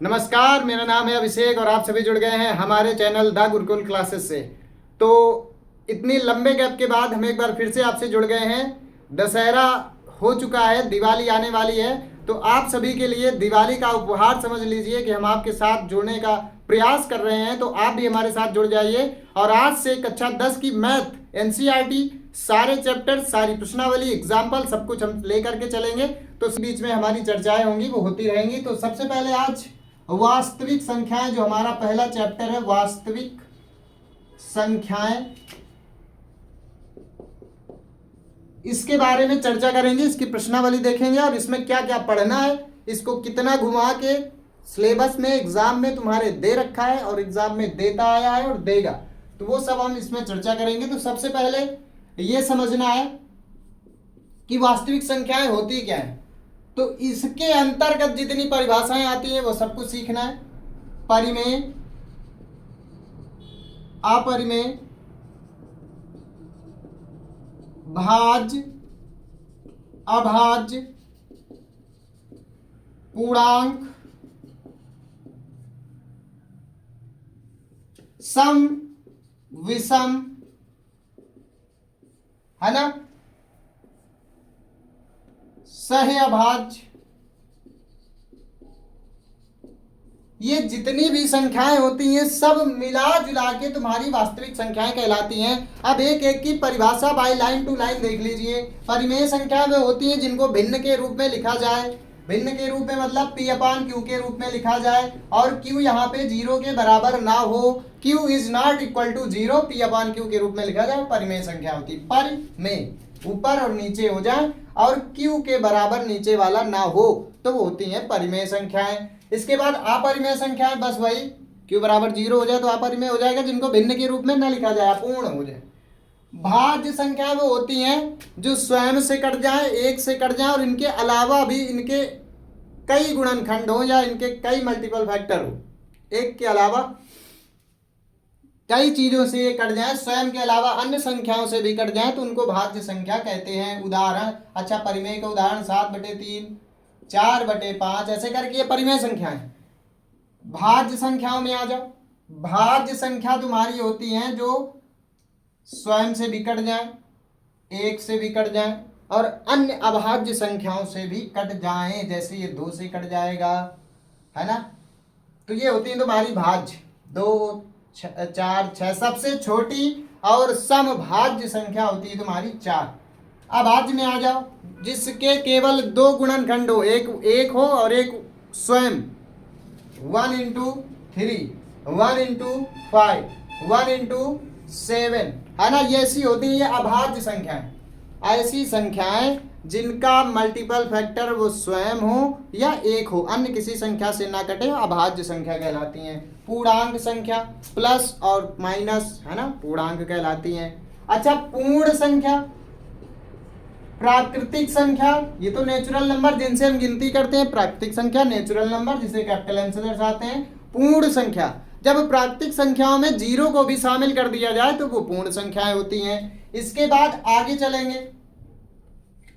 नमस्कार, मेरा नाम है अभिषेक और आप सभी जुड़ गए हैं हमारे चैनल द गुरुकुल क्लासेस से। तो इतनी लंबे गैप के बाद हम एक बार फिर से आपसे जुड़ गए हैं। दशहरा हो चुका है, दिवाली आने वाली है, तो आप सभी के लिए दिवाली का उपहार समझ लीजिए कि हम आपके साथ जुड़ने का प्रयास कर रहे हैं। तो आप भी हमारे साथ जुड़ जाइए और आज से कक्षा 10 की मैथ एनसीईआरटी सारे चैप्टर, सारी प्रश्नावली, एग्जाम्पल सब कुछ हम लेकर के चलेंगे। तो इस बीच में हमारी चर्चाएं होंगी, वो होती रहेंगी। तो सबसे पहले आज वास्तविक संख्याएं, जो हमारा पहला चैप्टर है वास्तविक संख्याएं, इसके बारे में चर्चा करेंगे। इसकी प्रश्नावली देखेंगे और इसमें क्या क्या पढ़ना है, इसको कितना घुमा के सिलेबस में एग्जाम में तुम्हारे दे रखा है और एग्जाम में देता आया है और देगा, तो वो सब हम इसमें चर्चा करेंगे। तो सबसे पहले ये समझना है कि वास्तविक संख्याएं होती क्या है। तो इसके अंतर्गत जितनी परिभाषाएं आती हैं वो सब कुछ सीखना है। परिमेय, अपरिमेय, भाज्य, अभाज्य, पूर्णांक, सम, विषम, है ना, सहअभाज्य, ये जितनी भी संख्याएं होती हैं सब मिला जुला के तुम्हारी वास्तविक संख्याएं कहलाती हैं। अब एक एक की परिभाषा बाय लाइन टू लाइन देख लीजिए। परिमेय संख्या वे होती हैं जिनको भिन्न के रूप में लिखा जाए। भिन्न के रूप में मतलब P/Q के रूप में लिखा जाए और Q यहाँ पे 0 के बराबर ना हो। Q is not equal to 0, P/Q के रूप में लिखा जाए, परिमेय संख्या होती है। परिमेय ऊपर और नीचे हो जाए और Q के बराबर नीचे वाला ना हो तो वो होती है परिमेय संख्याएं। इसके बाद अपरिमेय संख्याएं, बस वही Q बराबर 0 हो जाए तो अपरिमेय हो जाएगा, जिनको भिन्न के रूप में न लिखा जाए, अपूर्ण हो जाए। भाज्य संख्या वो होती हैं जो स्वयं से कट जाए, एक से कट जाए और इनके अलावा भी इनके कई गुणनखंड हो या इनके कई मल्टीपल फैक्टर हो, एक के अलावा कई चीजों से ये कट जाए, स्वयं के अलावा अन्य संख्याओं से भी कट जाए तो उनको भाज्य संख्या कहते हैं। उदाहरण, अच्छा परिमेय का उदाहरण 7/3, 4/5, ऐसे करके ये परिमेय संख्या है। भाज्य संख्याओं में आ जाओ। भाज्य संख्या तुम्हारी होती हैं जो स्वयं से भी कट जाए, एक से भी कट जाए और अन्य अभाज्य संख्याओं से भी कट जाए, जैसे ये 2 से कट जाएगा, है ना। तो ये होती है तुम्हारी भाज्य। 2, 4, 6 सबसे छोटी और समभाज्य संख्या होती है तुम्हारी 4। अभाज्य में आ जाओ, जिसके केवल 2 गुणनखंड हो, एक हो और एक स्वयं, 1×3, 1×5, 1×7, है ना। ये ऐसी होती है ये अभाज्य संख्याएं। ऐसी संख्याएं जिनका मल्टीपल फैक्टर वो स्वयं हो या एक हो, अन्य किसी संख्या से ना कटे, अभाज्य संख्या कहलाती हैं। पूर्णांक संख्या, प्लस और माइनस, है ना, पूर्णांक कहलाती हैं। अच्छा, पूर्ण संख्या, प्राकृतिक संख्या, ये तो नेचुरल नंबर जिनसे हम गिनती करते हैं। प्राकृतिक संख्या नेचुरल नंबर जिसे कैपिटल एन से दर्शाते हैं। पूर्ण संख्या, जब प्राकृतिक संख्याओं में 0 को भी शामिल कर दिया जाए तो वो पूर्ण संख्याएं होती हैं। इसके बाद आगे चलेंगे।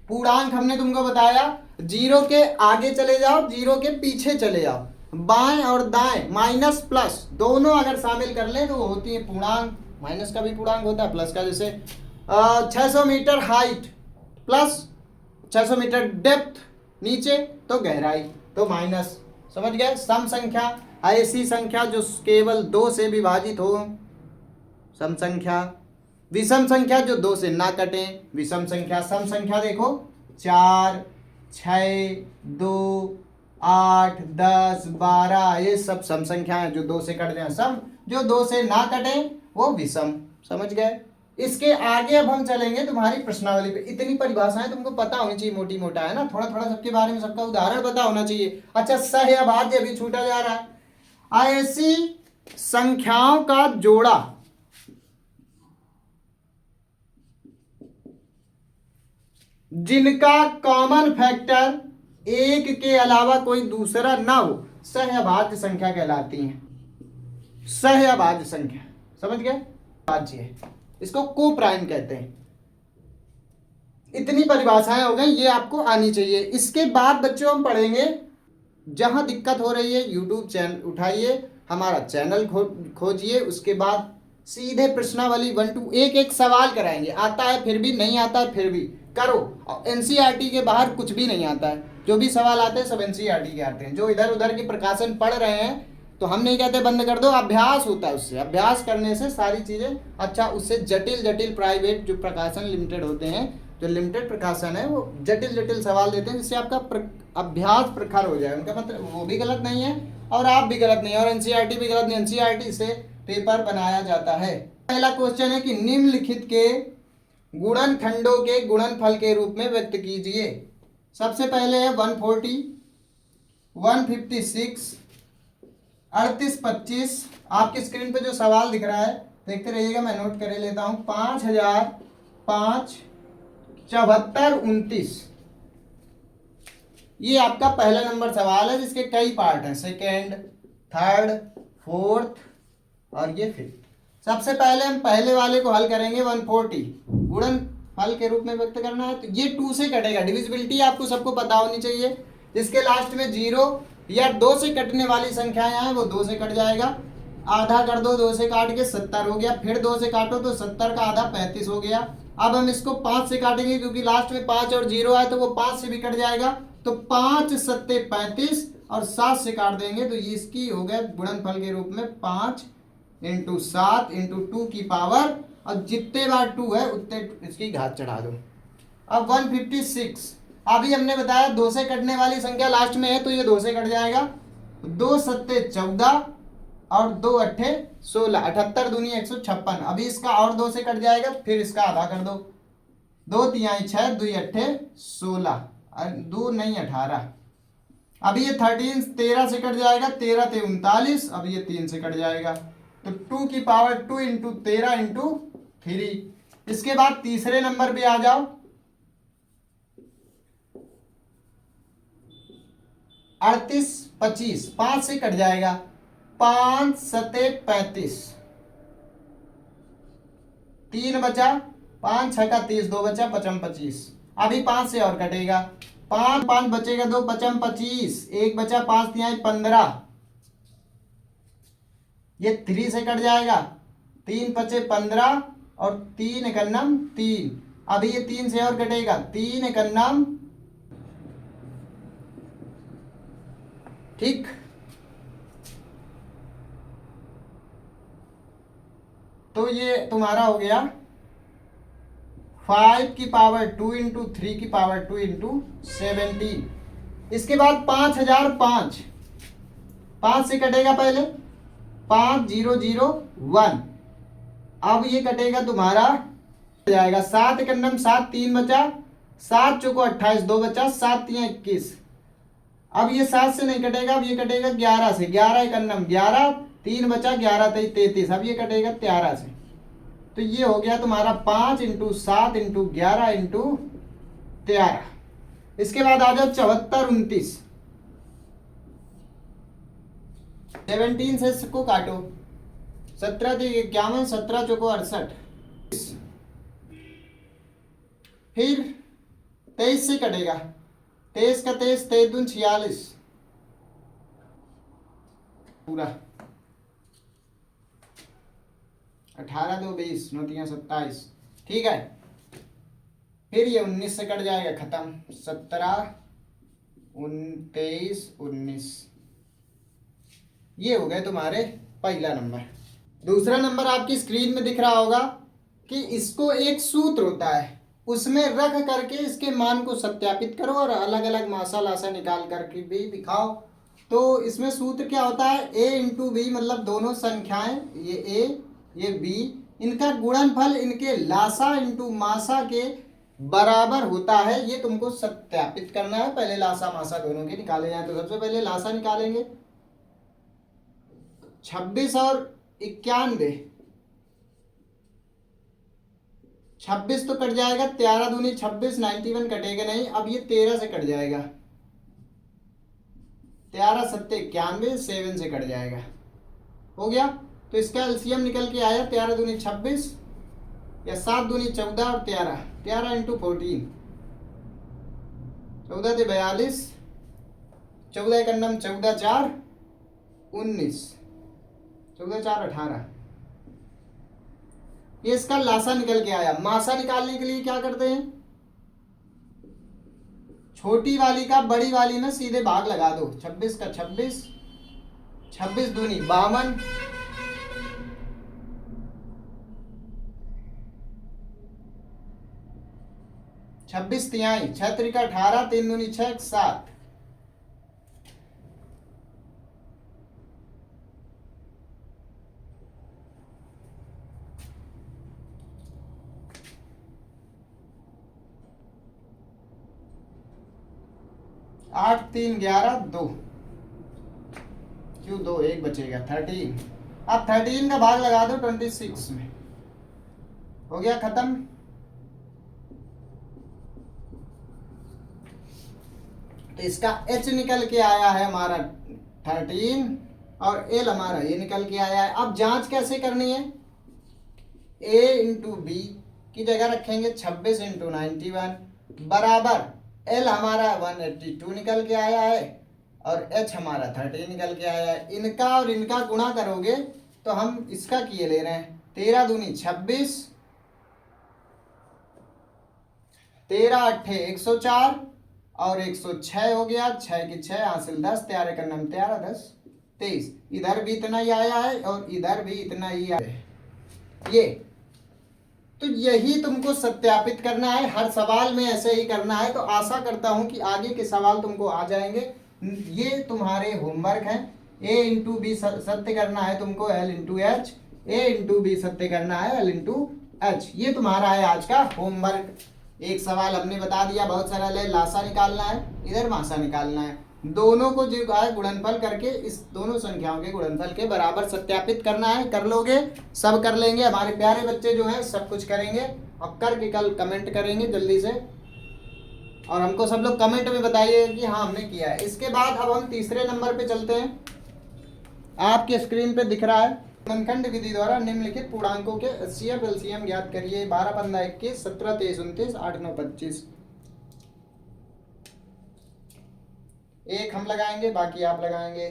पूर्णांक हमने तुमको बताया, 0 के आगे चले जाओ, 0 के पीछे चले जाओ, बाएं और दाएं, माइनस प्लस दोनों अगर शामिल कर लें तो वो होती है पूर्णांक। माइनस का भी पूर्णांक होता है, प्लस का, जैसे 600 metre height plus 600 metre depth नीचे तो गहराई, तो माइनस, समझ गए। सम संख्या, ऐसी संख्या जो केवल 2 से विभाजित हो, सम संख्या। विषम संख्या जो 2 से ना कटे, विषम संख्या। सम संख्या देखो 4, 6, 2, 8, 10, 12, ये सब सम संख्या है जो 2 से कट जाए। सम जो 2 से ना कटे वो विषम, समझ गए। इसके आगे अब हम चलेंगे तुम्हारी प्रश्नावली पे। इतनी परिभाषाएं तुमको पता होनी चाहिए, मोटी मोटा, है ना, थोड़ा थोड़ा सबके बारे में, सबका उदाहरण पता होना चाहिए। अच्छा, सहअभाज्य अभी छूटा जा रहा है। ऐसी संख्याओं का जोड़ा जिनका कॉमन फैक्टर 1 के अलावा कोई दूसरा ना हो, सहअभाज्य संख्या कहलाती हैं। सहअभाज्य संख्या, समझ गए, भाज्य है, इसको को प्राइम कहते हैं। इतनी परिभाषाएं हो गई, ये आपको आनी चाहिए। इसके बाद बच्चों हम पढ़ेंगे जहाँ दिक्कत हो रही है यूट्यूब चैनल उठाइए, हमारा चैनल खोजिए, उसके बाद सीधे प्रश्नावली 1 2 एक एक सवाल कराएंगे। आता है फिर भी, नहीं आता है फिर भी करो। एनसीईआरटी के बाहर कुछ भी नहीं आता है, जो भी सवाल आते हैं सब एनसीईआरटी के आते हैं। जो इधर उधर के प्रकाशन पढ़ रहे हैं तो हम नहीं कहते बंद कर दो, अभ्यास होता है उससे, अभ्यास करने से सारी चीज़ें अच्छा। उससे जटिल जटिल प्राइवेट जो प्रकाशन लिमिटेड होते हैं, जो लिमिटेड प्रकाशन है, वो जटिल जटिल सवाल देते हैं जिससे आपका अभ्यास प्रखर हो जाए। उनका मतलब वो भी गलत नहीं है और आप भी गलत नहीं है और एनसीईआरटी भी गलत नहीं। एनसीईआरटी से पेपर बनाया जाता है। पहला क्वेश्चन है कि निम्नलिखित के गुणनखंडों के गुणनफल के रूप में व्यक्त कीजिए। सबसे पहले है 140, 156, 38, 25। आपकी स्क्रीन पे जो सवाल दिख रहा है देखते रहिएगा, मैं नोट कर लेता हूं। 5005, 74, 29। ये आपका पहला नंबर सवाल है जिसके कई पार्ट हैं, सेकेंड, थर्ड, फोर्थ और ये फिफ्थ। सबसे पहले हम पहले वाले को हल करेंगे। 140 गुणन फल के रूप में व्यक्त करना है, तो ये 2 से कटेगा। डिविजिबिलिटी आपको सबको पता होनी चाहिए। जिसके लास्ट में 0 या 2 से कटने वाली संख्याएं हैं वो 2 से कट जाएगा। आधा कर दो, 2 से काट के 70 हो गया। फिर 2 से काटो तो 70 का आधा 35 हो गया। अब हम इसको 5 से काटेंगे क्योंकि लास्ट में 5 और 0 आए तो वो 5 से भी कट जाएगा। तो 5 सत्ते 35 और 7 से काट देंगे तो ये इसकी हो गया गुणनफल के रूप में 5 × 7 × 2 की पावर, और जितने बार 2 है उतने इसकी घात चढ़ा दो। अब 156, अभी हमने बताया 2 से कटने वाली संख्या लास्ट में है तो ये 2 से कट जाएगा। 2 सत्ते 14 और 2 अट्ठे 16, 78 दूनी 156। अभी इसका और 2 से कट जाएगा, फिर इसका आधा कर दो। 2 तिहाई 6, 2 अट्ठे 16, 2 नहीं 18। अभी ये 13 से कट जाएगा, 13 ते 39। अब ये 3 से कट जाएगा तो 2 की पावर 2 × 13 × 3। इसके बाद तीसरे नंबर पे आ जाओ। 38, 25, 5 से कट जाएगा। 5 सत्ते 35, 3 बचा, 5 छक्का 30, 2 बचा, 55, 25। अभी 5 से और कटेगा। 5 5 बचेगा, 2 55, 25, 1 बचा, 5 तिहाई 15। ये 3 से कट जाएगा। 3 पचे 15 और 3 एकन्नम 3। अभी ये 3 से और कटेगा। 3 एकन्नम, ठीक। तो ये तुम्हारा हो गया 5 की पावर 2 × 3 की पावर 2 × 17। इसके बाद 5005, 5 से कटेगा पहले। 5 0 0 1। अब ये कटेगा तुम्हारा जाएगा 7 एकन्नम 7, 3 बचा, 7 चौको 28, 2 बचा, 7 तिहाई 21। अब ये 7 से नहीं कटेगा, अब ये कटेगा 11 से। 11 एकन्नम 11, 3 बचा, 11 तेईस 33। अब ये कटेगा 13 से। तो ये हो गया तुम्हारा 5 × 7 × 11 × 13। इसके बाद आ जाओ 74 29। 17 से इसको काटो। 17 × 51, 17 चौको 68। फिर 23 से कटेगा। 23 का 23, 23 दून 46 पूरा। 18 2 20, 9 3 27, ठीक है। फिर ये 19 से कट जाएगा, खत्म। 17 23 19। ये हो गए तुम्हारे पहला नंबर। दूसरा नंबर आपकी स्क्रीन में दिख रहा होगा कि इसको एक सूत्र होता है, उसमें रख करके इसके मान को सत्यापित करो और अलग अलग मासा लासा निकाल करके भी दिखाओ। तो इसमें सूत्र क्या होता है, a × b, मतलब दोनों संख्याएं, ये a ये b, इनका गुणनफल इनके लासा × मासा के बराबर होता है। ये तुमको सत्यापित करना है। पहले लासा मासा दोनों के निकाले जाए। तो सबसे पहले लासा निकालेंगे। 26 और 91, 26 तो कट जाएगा। 13 दूनी 26, 91 कटेगा नहीं। अब ये 13 से कट जाएगा। 13 सत्ते 91, 7 से कट जाएगा। हो गया। तो इसका एलसीएम निकल के आया 13 दूनी 26 या 7 दूनी 14 और 13 13 × 14, 14 से 42, 14 का नम 14 4 19, 14 4 18। ये इसका लासा निकल के आया। मासा निकालने के लिए क्या करते हैं, छोटी वाली का बड़ी वाली में सीधे भाग लगा दो। 26 का 26, 26 दूनी 52, 26 तिहाई, 6 त्रिका 18, 3 दूनी 6, 7। आठ 3 11 2, क्यों 2 1 बचेगा 13। अब 13 का भाग लगा दो 26 में, हो गया खत्म। तो इसका h निकल के आया है हमारा 13 और l हमारा ये निकल के आया है। अब जांच कैसे करनी है, a इंटू बी की जगह रखेंगे 26 इंटू 91 बराबर l हमारा 182 निकल के आया है और h हमारा 13 निकल के आया है। इनका और इनका गुणा करोगे तो हम इसका किए ले रहे हैं। 13 दूनी 26, 13 8 104 और 106 हो गया। 6 की 6 हासिल 10, 13 का नाम 13 10 23। इधर भी इतना ही आया है और इधर भी इतना ही आया है। ये तो यही तुमको सत्यापित करना है, हर सवाल में ऐसे ही करना है। तो आशा करता हूं कि आगे के सवाल तुमको आ जाएंगे। ये तुम्हारे होमवर्क है। a इंटू बी सत्य करना है तुमको, l into H, a into B सत्य करना है, l इंटू एच। ये तुम्हारा है आज का होमवर्क। एक सवाल हमने बता दिया, बहुत सरल है। लासा निकालना है, इधर मासा निकालना है। दोनों को जो है गुणनफल करके इस दोनों संख्याओं के गुणनफल के बराबर सत्यापित करना है। कर लोगे, सब कर लेंगे। हमारे प्यारे बच्चे जो हैं सब कुछ करेंगे और करके कल कमेंट करेंगे जल्दी से, और हमको सब लोग कमेंट में बताइए कि हाँ हमने किया है। इसके बाद अब हम तीसरे नंबर पे चलते हैं। आपके स्क्रीन पे दिख रहा है, गुणनखंड विधि द्वारा निम्नलिखित पूर्णांकों के HCF LCM ज्ञात करिए। 12 15 21 17 23 29 8 9 25। एक हम लगाएंगे, बाकी आप लगाएंगे।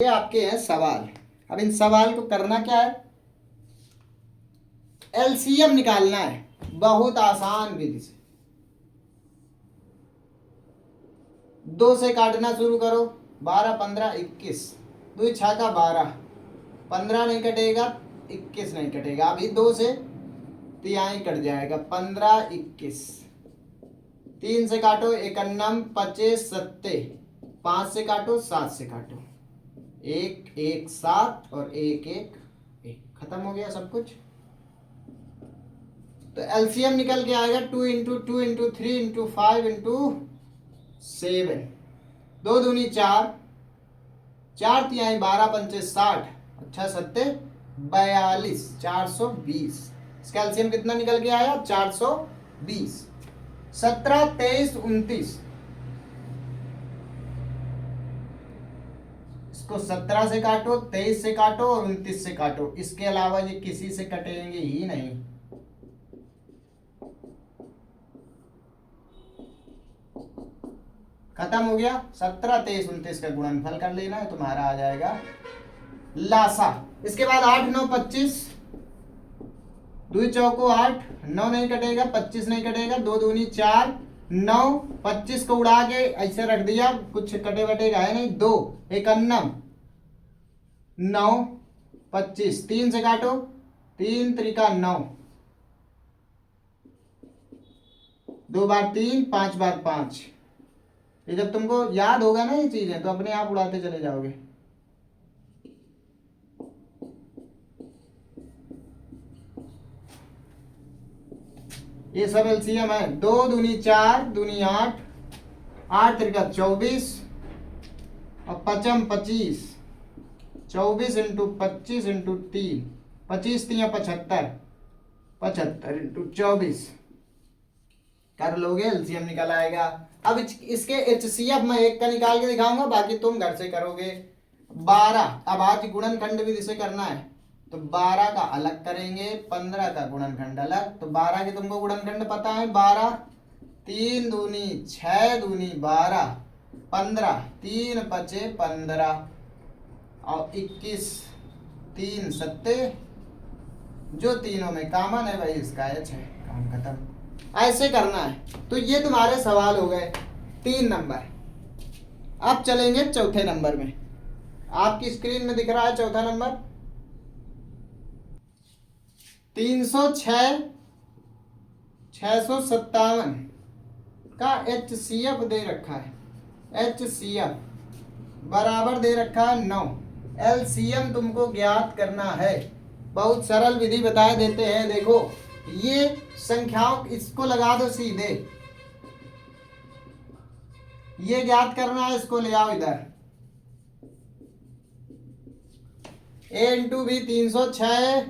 ये आपके हैं सवाल। अब इन सवाल को करना क्या है, LCM निकालना है बहुत आसान विधि से। 2 से काटना शुरू करो। 12 15 21, 2 6 का 12, 15 नहीं कटेगा, 21 नहीं कटेगा। अभी 2 से तिहाई कट जाएगा, 15 21। 3 से काटो 51 25 सत्ते, 5 से काटो 7 से काटो, 1 1 7 और 1 1 1। खत्म हो गया सब कुछ। तो एलसीएम निकल के आएगा 2 इंटू 2 इंटू 3 इंटू 5 इंटू 7। 2 दूनी 4, 4 तिहाई 12 पंचे 60, अच्छा सत्ते 42, 420। इसका एलसीएम कितना निकल के आया 420। 17 23 29, इसको 17 से काटो, 23 से काटो और 29 से काटो। इसके अलावा ये किसी से कटेंगे ही नहीं। खत्म हो गया। 17 23 29 का गुणनफल कर लेना है, तुम्हारा आ जाएगा लासा। इसके बाद 8 9 25, 2 चौको 8, 9 नहीं कटेगा, 25 नहीं कटेगा, 2 दूनी 4, 9 25 को उड़ा के ऐसे रख दिया, कुछ कटे बटेगा है नहीं। 2 51, 9 25, 3 से काटो, 3 त्रिका 9, 2 बार 3 5 बार 5। ये जब तुमको याद होगा ना ये चीजें तो अपने आप उड़ाते चले जाओगे। ये सब एलसीएम है। 2 दूनी 4 दूनी 8, 8 त्रिका 24 और 5 25, 24 इंटू 25 इंटू 3, 25 3 75, 75 इंटू 24 कर लोगे, एलसीएम निकल आएगा। अब इसके एचसीएफ मैं एक का निकाल के दिखाऊंगा, बाकी तुम घर से करोगे। 12, अब आज गुणनखंड विधि से करना है तो 12 का अलग करेंगे, 15 का गुणनखंड अलग। तो 12 के तुमको गुणनखंड पता है, 12 3 दूनी 6 दूनी 12 15, 3 5 15 और 21, 3 सत्ते, जो तीनों में कॉमन है वही इसका एच है। काम खत्म। ऐसे करना है। तो ये तुम्हारे सवाल हो गए 3 नंबर। अब चलेंगे चौथे नंबर में। आपकी स्क्रीन में दिख रहा है चौथा नंबर। 306 657 का HCF दे रखा है। HCF बराबर दे रखा है 9। LCM तुमको ज्ञात करना है। बहुत सरल विधि बता देते हैं। देखो ये संख्याओं, इसको लगा दो सीधे, ये ज्ञात करना है, इसको ले आओ इधर। A इंटू बी 306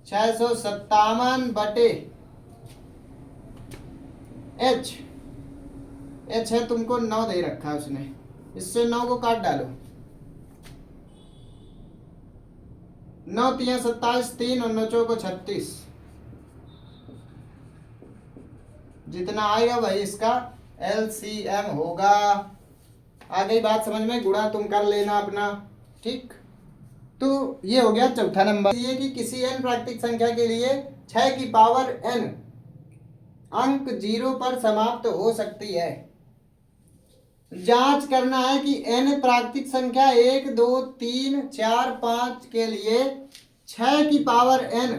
657 बटे H है तुमको 9 दे रखा है उसने। इससे 9 को काट डालो। 9 3 27, 3 और 9 चौको 36। जितना आएगा वही इसका LCM होगा। आ गई बात समझ में? गुणा तुम कर लेना अपना। ठीक, तो ये हो गया चौथा नंबर। ये कि किसी n प्राकृतिक संख्या के लिए 6 की पावर n अंक 0 पर समाप्त हो सकती है। जांच करना है कि n प्राकृतिक संख्या 1 2 3 4 5 के लिए 6 की पावर n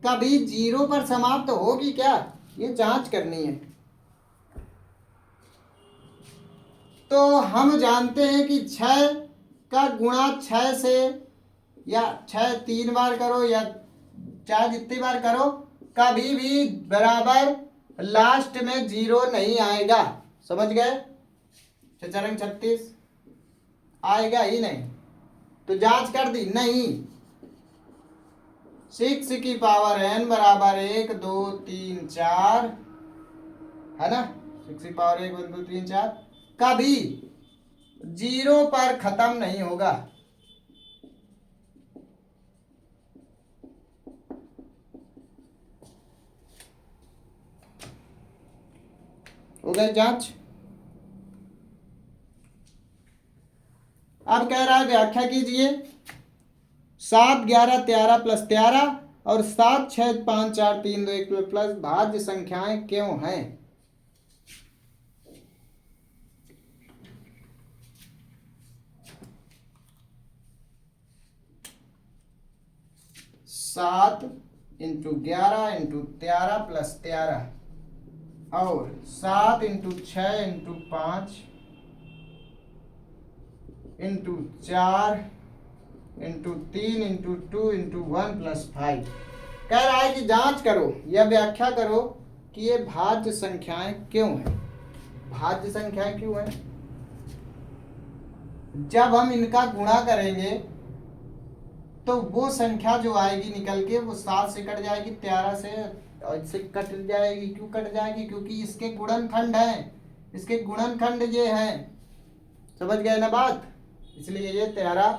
कभी 0 पर समाप्त होगी क्या, ये जांच करनी है। तो हम जानते हैं कि 6 का गुणा 6 से, या 6 3 बार करो या चाहे जितनी बार करो, कभी भी बराबर लास्ट में 0 नहीं आएगा। समझ गए? 6 36 आएगा ही नहीं। तो जांच कर दी नहीं। 6 की पावर n बराबर 1 2 3 4 है ना। 6 की पावर 1 2 3 4 कभी 0 पर खत्म नहीं होगा। हो गए जांच। अब कह रहा है व्याख्या कीजिए। 7 11 13 प्लस 13 और 7 6 5 4 3 2 1 प्लस भाज्य संख्याएं क्यों हैं? सात इंटू 11 इंटू 13 प्लस 13 और 7 into 6 into 5 into 4 into 3 into 2 into 1 plus 5। कह रहा है कि जांच करो या व्याख्या करो कि ये भाज्य संख्याएं क्यों हैं। भाज्य संख्याएं क्यों हैं? जब हम इनका गुणा करेंगे तो वो संख्या जो आएगी निकल के वो 7 से कट जाएगी, 13 से, और इससे कट जाएगी। क्यों कट जाएगी? क्योंकि इसके गुणनखंड हैं। इसके गुणनखंड ये हैं। समझ गए ना बात? इसलिए ये 13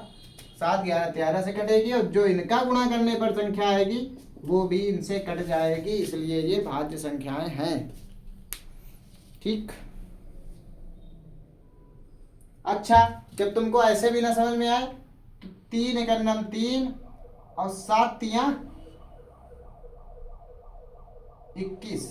7 11 13 से कटेगी और जो इनका गुणा करने पर संख्या आएगी वो भी इनसे कट जाएगी। इसलिए ये भाज्य संख्याएं हैं। ठीक। अच्छा, जब तुमको ऐसे भी ना समझ में आए, 3 एक नम 3 और 7 तियां 21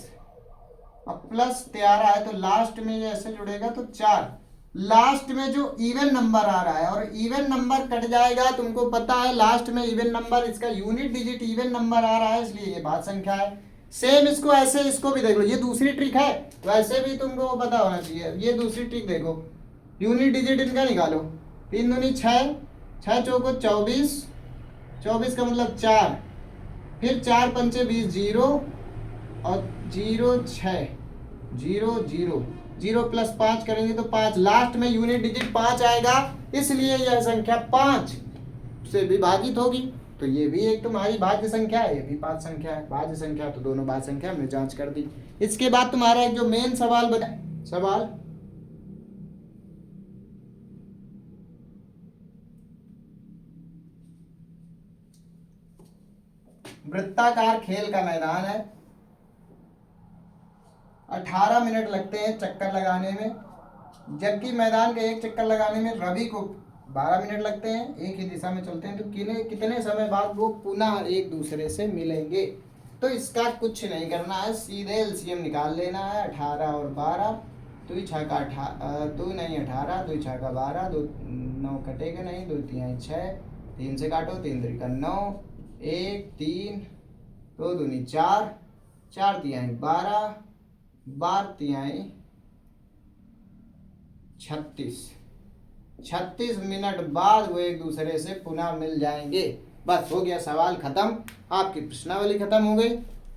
और प्लस 13 है, तो लास्ट में ये ऐसे जुड़ेगा तो 4। लास्ट में जो इवन नंबर आ रहा है, और इवन नंबर कट जाएगा, तुमको पता है लास्ट में इवन नंबर, इसका यूनिट डिजिट इवन नंबर आ रहा है, इसलिए ये भाज्य संख्या है। सेम इसको ऐसे, इसको भी देख लो, ये दूसरी ट्रिक है, वैसे भी तुमको पता होना चाहिए। ये दूसरी ट्रिक देखो, यूनिट डिजिट इनका निकालो। 3 दूनी 6, 6 चौको 24, 24 का मतलब 4, फिर 4 पंचे 20 0 और 0 6 0 0 0 प्लस 5 करेंगे तो 5। लास्ट में यूनिट डिजिट 5 आएगा, इसलिए यह संख्या 5 से विभाजित होगी। तो ये भी एक तुम्हारी भाज्य संख्या है, ये भी भाज्य संख्या है। भाज्य संख्या तो दोनों भाज्य संख्या हमने जांच कर दी। इसके बाद तुम्हारा एक जो मेन सवाल बना, सवाल वृत्ताकार खेल का मैदान है। 18 मिनट लगते हैं चक्कर लगाने में। जबकि मैदान का एक चक्कर लगाने में रवि को 12 मिनट लगते हैं, एक ही दिशा में चलते हैं, तो कितने समय बाद वो पुनः एक दूसरे से मिलेंगे। तो इसका कुछ नहीं करना है, सीधे एलसीएम निकाल लेना है। 18 और 12, 2 छक्का 2 नहीं 18, 2 छक्का 12, 2 9 कटेगा नहीं, 2 तिहाई 6, 3 से काटो, 3 त्रिका 9, 1 3, 2 दूनी 4, 4 तिहाई 12, 12 तिहाई 36 मिनट बाद वो एक दूसरे से पुनः मिल जाएंगे। बस हो गया, सवाल खत्म, आपकी प्रश्नावली खत्म हो गई।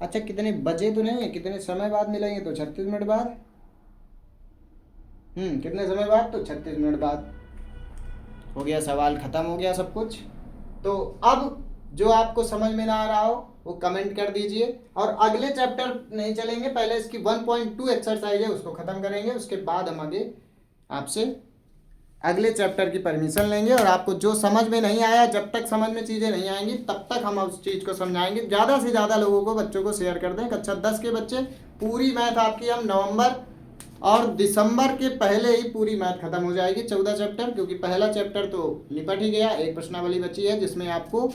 अच्छा कितने बजे तो नहीं है, कितने समय बाद मिलेंगे, तो 36 मिनट बाद। कितने समय बाद, तो 36 मिनट बाद। हो गया, सवाल खत्म हो गया सब कुछ। तो अब जो आपको समझ में ना आ रहा हो वो कमेंट कर दीजिए, और अगले चैप्टर नहीं चलेंगे, पहले इसकी 1.2 एक्सरसाइज है उसको खत्म करेंगे, उसके बाद हम आगे आपसे अगले चैप्टर की परमिशन लेंगे। और आपको जो समझ में नहीं आया, जब तक समझ में चीज़ें नहीं आएंगी तब तक हम उस चीज़ को समझाएंगे। ज़्यादा से ज़्यादा लोगों को, बच्चों को शेयर कर दें। कक्षा 10 के बच्चे, पूरी मैथ आपकी हम नवंबर और दिसंबर के पहले ही पूरी मैथ खत्म हो जाएगी, 14 चैप्टर, क्योंकि पहला चैप्टर तो निपट ही गया। एक प्रश्नावली बची है जिसमें आपको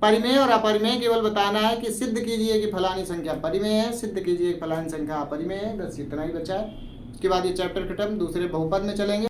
परिमेय और अपरिमेय केवल बताना है कि सिद्ध कीजिए कि फलानी संख्या परिमेय है, सिद्ध कीजिए कि फलानी संख्या अपरिमेय है, बस इतना ही बचा है। उसके बाद ये चैप्टर खत्म, दूसरे बहुपद में चलेंगे।